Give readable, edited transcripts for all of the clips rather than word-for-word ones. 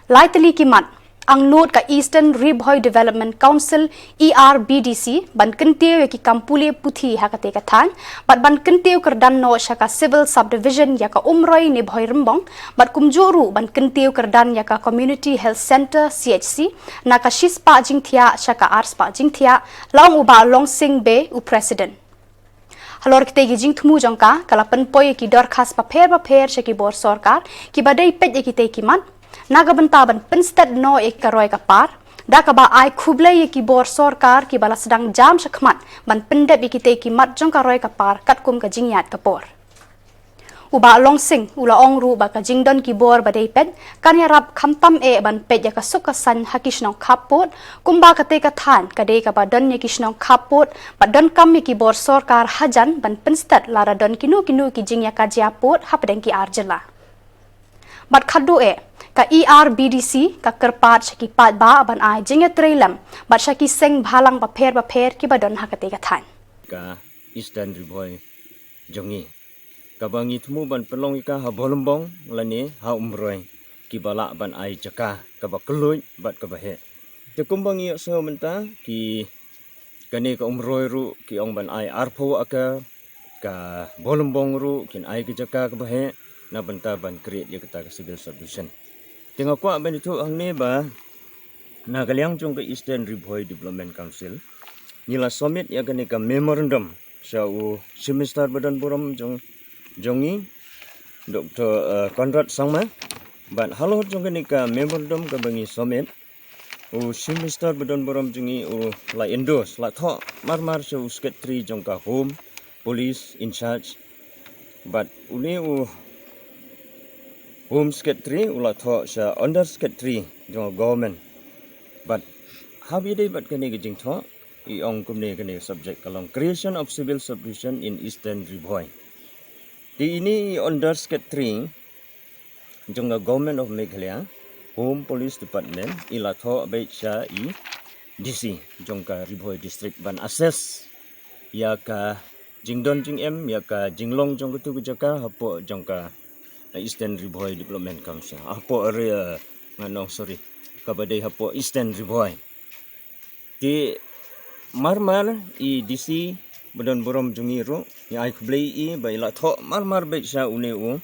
Laitali kimat ang note ka Eastern Ribhoy Development Council ERBDC ban kentiu ki kampuli puthi hakate kathan ban kentiu kerdan no syaka civil subdivision yaka umroi ni Bhoy Rembong bat kumjuru ban kentiu kerdan yaka community health center CHC naka shispa jingthia syaka arspa jingthia laung uba long sing be u president halor kita jing thumu jongka kala penpoy ki dorkhas paper syaki bor sarkar ki badai pet ki kimat naga bentaban pensted no ek karoy kapar da ka ba ai khublai ki bor sarkar ki bala sedang jam syakmat ban pendep ki mat jong karoy kapar kat kum ka jingyat kapor uba long sing ula ong ru ba ka jingdon ki bor badai pet kan ya rap khamtam e ban pet ya ka sukasan hakishnong khapot kumba ka te ka than ka de ka ba don ye kishnong khapot ba don kam ki bor sarkar hajan ban pensted lara don kinu ki jingya ka jiapot hapdeng ki arjela bat khadu e ka ERBDC ka kerpat syaki pat ba ban ai jinga trailam bat syaki seng bhalang paper ki badon hakate ka than ka Eastern Ribhoy jongi ka bangi thmu ban pelong ka ha bolombong lani ha umroi ki bala ban ai jaka ka ba kluj bat ka ba he te kumbangi so menta ki kani ka umroi ru ki ong ban ai arpho aka ka bolombong ru kin ai ki jaka ka ba he na benta ban create ya kata civil subdivision tengok kwa ban itu ang ne ba na kaliang jong ke Eastern Ribhoy Development Council nila summit ya kani ka memorandum sa u semester badan borom jongi Dr. Conrad Sangma ban halo jong kani ka memorandum ka bangi summit u semester badan borom jongi u la endorse la tho mar sa u secretary jong ka home police in charge but uni u home secretary ula tho sa under secretary jong government but habi dei bat kani gijing tho I ong kumne kani subject kalong creation of civil subdivision in Eastern Ribhoy di ini under secretary jong government of Meghalaya home police department ila tho bai sa I DC jong ka Ribhoy district ban assess ya ka jingdon jing em ya ka jinglong jong kutu jaka hapo jong ka Eastern Ribhoy Development Council. Hapo area kabadai hapo Eastern Ribhoy. Di marmar I DC badan borom jungiro ya ai kblei I ba ila tho marmar be sa une u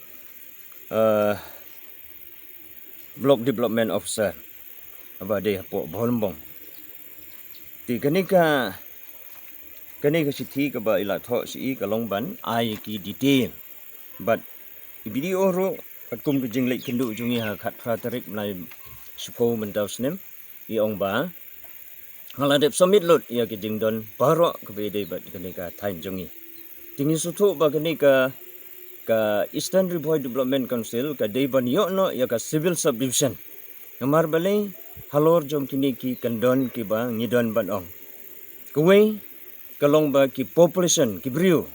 block development officer abadai hapo bolombong. Di kanika sithi ka ba ila tho si kalong ban ai ki detail but video ro akum ke jinglek kindu jungi ha khat fra tarik nai supo mentau snem I ong ba haladep summit lot ya ke jingdon paro ke bede bat kenika thain jungi tingi sutu ba kenika ka Eastern Ribhoy Development Council ka deban yo no ya ka civil subdivision namar balai halor jom kini ki kandon ki ba ngidon ban ong kuwe kalong ba ki population ki brio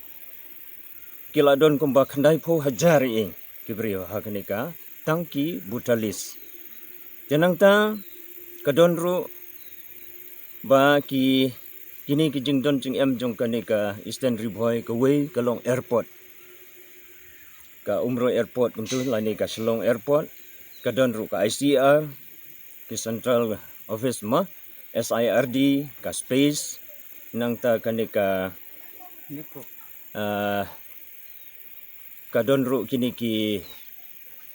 kila don kumba khandai pho hajar ing kibrio haknika tangki butalis janang ta kadon ru ba ki kini ki jingdon jing em jong kanika Eastern Ribhoy kawei kalong airport ka umro airport kumtu lani ka Shillong airport kadon ru ka ICR ki central office ma SIRD ka space nang ta kanika kadon ru kini ki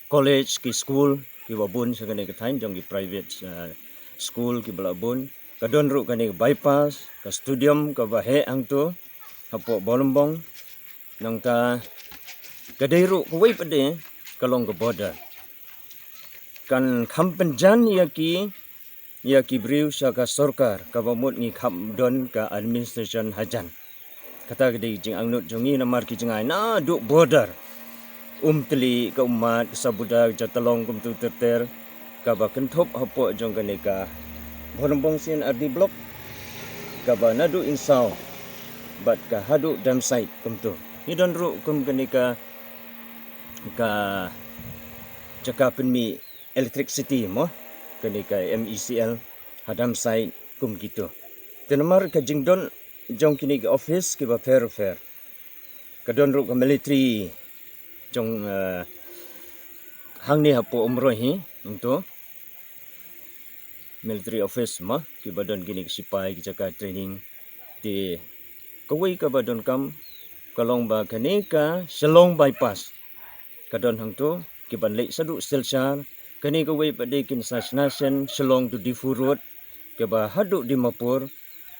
college ki school ki babun sa kani kathain jong ki private school ki balabun kadon ru kani bypass ka stadium ka bahe ang to hapo bolombong nang ta kadai ru kuwai pade kalong ka border kan khampenjan ya ki briu sa ka sarkar ka bamut ni khamdon ka administration hajan kata kadai jing angnut jongi namar ki jingai na duk border teli ka umat sabuda jatalong kum tu terter ka ba kentop hapo jong kanika bolombong sin RD block ka ba nadu insau bat ka hadu dam site kum tu ni don ru kum kanika ka jaka penmi electricity mo kanika MECL hadam site kum gitu tenamar ka jingdon jong kini ka office ki ba fair ka don ru ka military jong hang ni hapo umroh hi untuk military office ma ki badon gini sipai ki jaka training ti kawai ka badon kam kalong ba kani ka Shillong bypass kadon hang tu ki ban lek sadu silchar kani kawai pade kin sasnasen Shillong to Difu road ke ba hadu Dimapur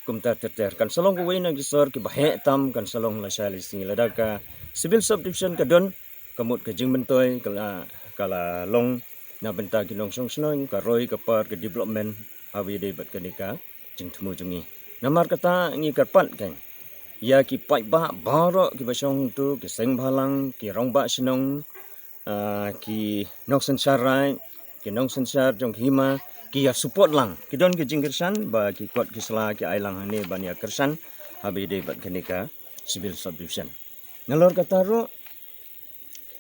kumta teter kan salong kawai na gisor ki bahe tam kan salong la shali singi ladaka civil subdivision kadon kamut ka jing mentoy kala long na benta ginong song snong ka roy ka par ka development hawi de bat kanika jing thmu jungi namar kata ngi karpat kan ya ki pai ba baro ki basong tu ki seng balang ki rong ba sinong ki nok sarai ki nong sar jong hima ki ya support lang ki don ki jing kersan ba ki kot ki sala ki ailang hane ban ya kersan habi de bat kanika civil subdivision ngalor kata ro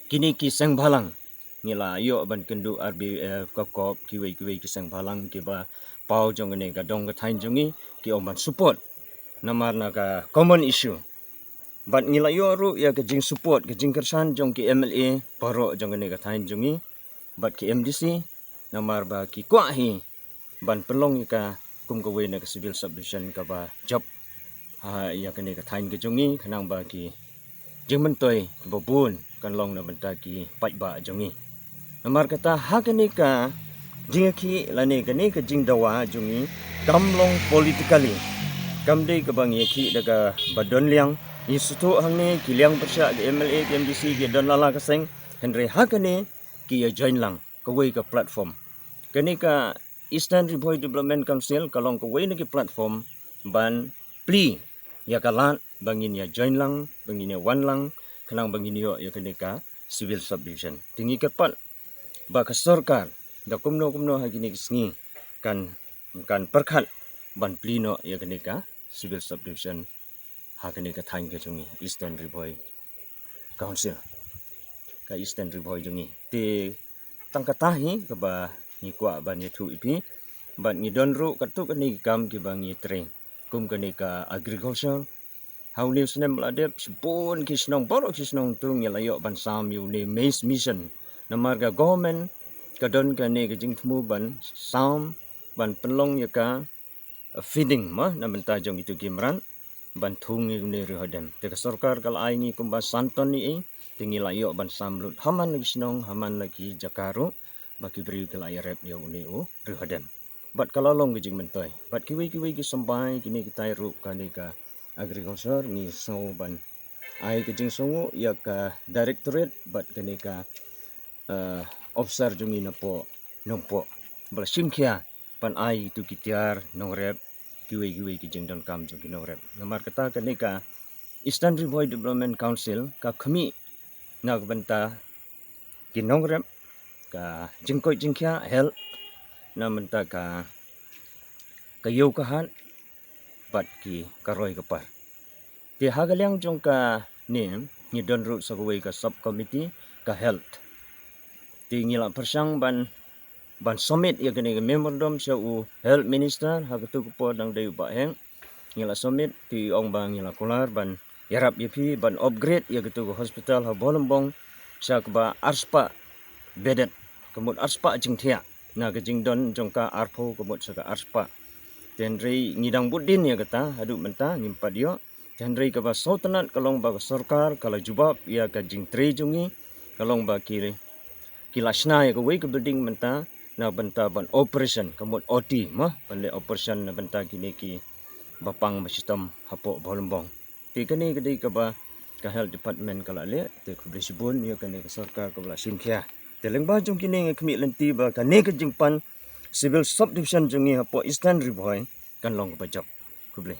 kini ki seng balang ngila yo ban kendu RBF kokop kiwei ki seng balang ki ba pau jong ne ka dong ka thain jongi ki oman support namar na ka common issue bat ngila yo ru ya ka jing support ka jing kersan jong ki MLA paro jong ne ka thain jongi bat ki MDC namar ba ki kwa hi ban pelong ka kum ka we na ka civil subdivision ka ba job ya ka ne ka thain ka jongi khanang ba ki jing mentoy ba bun kan long na benta ki pai ba jongi namar kata hakani ka jingaki lani kani ka jing dawa jungi kamlong politically kamdei ka bang yaki daga badon liang institu hangni kiliang persya ke MLA ke MDC ke don lala kaseng henry hakani ki ya join lang kawai ka platform kani ka Eastern Riboy Development Council kalong kawai na ki platform ban pli ya kalat bangin ya join lang bangin ya wan lang kanang bangin yo ya kani ka civil subdivision tingi kapat ba ka sarkar da kumno hagini kisngi kan perkhat ban plino ya kani ka civil subdivision hakani ka thain ka jungi Eastern Riboy Council ka Eastern Riboy jungi ti tangkatahi ka ba ni kwa ban ni thu ipi ban ni donru katu kani kam ki bang ni train kum kani ka agriculture hauli snem ladep sipun kisnong boro kisnong tung yalayo ban sam yu ni maize mission namar ka government kadon kani ka jing thmu ban sam ban penlong ya ka feeding ma na benta jong itu gimran ban thung ni ne rhodem te ka sarkar kal ai ni kumba santon ni tingi layo ban samlut haman lagi snong haman lagi jakaru baki beri kal ai rep yo ni rhodem bat kalalong ki jing mentoy bat kiwi ki sampai kini kita ru kani ka agriculture ni so ban ai ki jing songo ya ka directorate bat kani ka officer jungi na po nompo balasim kia pan ai tu kitiar nongrep kiwi ki jing don kam jungi nongrep namar kata kani ka Eastern Riboy Development Council ka khami na benta ki nongrep ka jingkoi jingkia health na benta ka kayo kahan bat ki karoi kapar ti hagalyang jong ka ni don ru sa ka subcommittee ka health ti ngila persang ban summit ya kani memorandum sa health minister hagatu ko dang dayu ba heng ngila summit ti ong bang ngila kular ban yarap yepi ban upgrade ya gitu hospital ha bolombong sa ba arspa bedet kemut arspa jingthia na ka jingdon jongka arpho kemut sa ka arspa tenri ngidang budin ya kata hadu menta ngimpa dio tenri ka ba sultanat kalong ba sarkar kala jubab ya ka jingtre jungi kalong ba kiri kilasna ya kawai ke building menta na benta ban operation kamut OT mah bale operation na benta kini ki bapang sistem hapo bolombong ti kani kadai ka ba ka health department kala le te kubri sibun ya kani ka sarkar ka bala simkhia te lengba jong kini ngkmi lenti ba kani ka jingpan civil subdivision jungi hapo Eastern Riboy kan long ka job kubli